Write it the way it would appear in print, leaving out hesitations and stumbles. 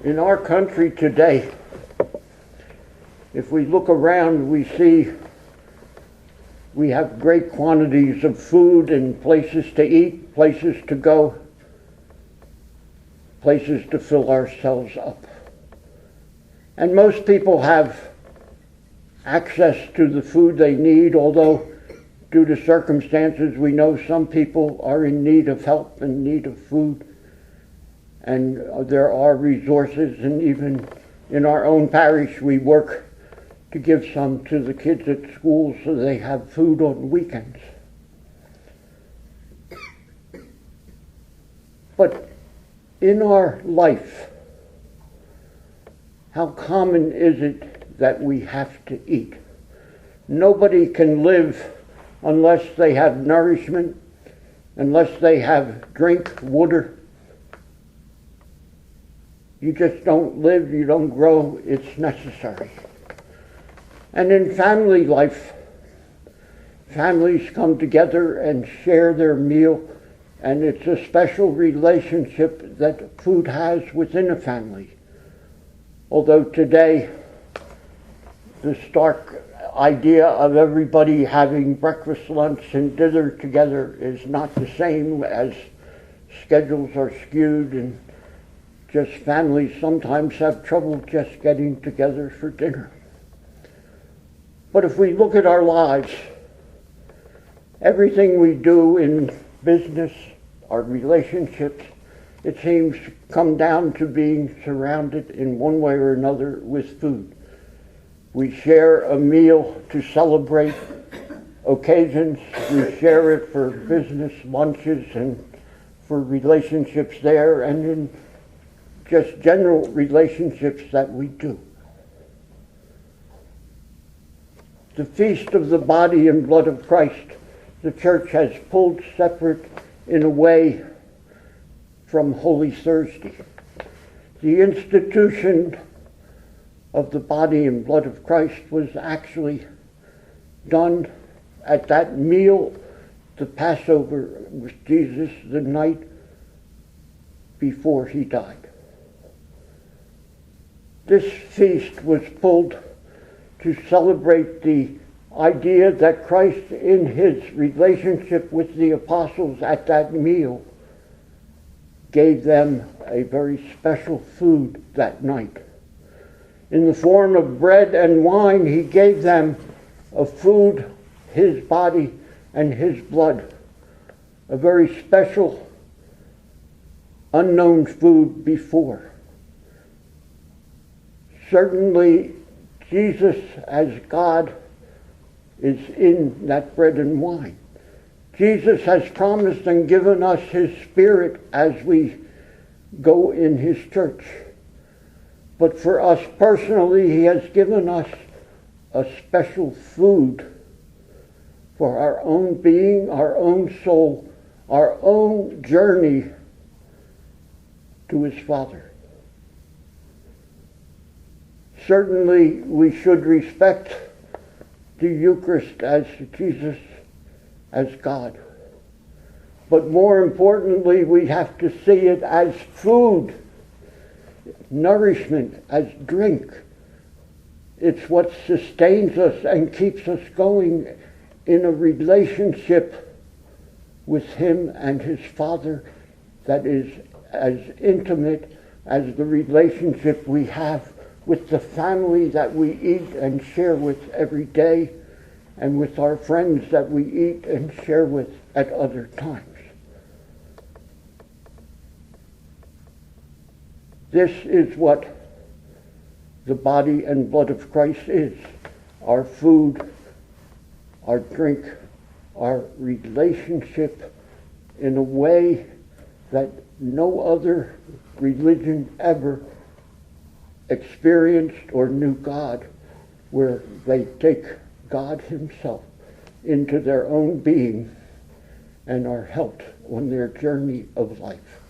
In our country today, if we look around, we see we have great quantities of food and places to eat, places to go, places to fill ourselves up. And most people have access to the food they need, although due to circumstances we know some people are in need of help and need of food. And there are resources, and even in our own parish we work to give some to the kids at school so they have food on weekends. But in our life, how common is it that we have to eat? Nobody can live unless they have nourishment, unless they have drink, water. You just don't live, you don't grow, it's necessary. And in family life, families come together and share their meal, and it's a special relationship that food has within a family. Although today, the stark idea of everybody having breakfast, lunch, and dinner together is not the same, as schedules are skewed, and just families sometimes have trouble just getting together for dinner. But if we look at our lives, everything we do in business, our relationships, it seems to come down to being surrounded in one way or another with food. We share a meal to celebrate occasions. We share it for business lunches and for relationships there, and in just general relationships that we do. The feast of the body and blood of Christ, the church has pulled separate in a way from Holy Thursday. The institution of the body and blood of Christ was actually done at that meal, the Passover, with Jesus the night before he died. This feast was pulled to celebrate the idea that Christ, in his relationship with the apostles at that meal, gave them a very special food that night. In the form of bread and wine, he gave them a food, his body and his blood, a very special, unknown food before. Certainly, Jesus as God is in that bread and wine. Jesus has promised and given us his Spirit as we go in his church. But for us personally, he has given us a special food for our own being, our own soul, our own journey to his Father. Certainly, we should respect the Eucharist as Jesus, as God. But more importantly, we have to see it as food, nourishment, as drink. It's what sustains us and keeps us going in a relationship with him and his Father that is as intimate as the relationship we have with the family that we eat and share with every day, and with our friends that we eat and share with at other times. This is what the body and blood of Christ is: our food, our drink, our relationship in a way that no other religion ever experienced or knew God, where they take God himself into their own being and are helped on their journey of life.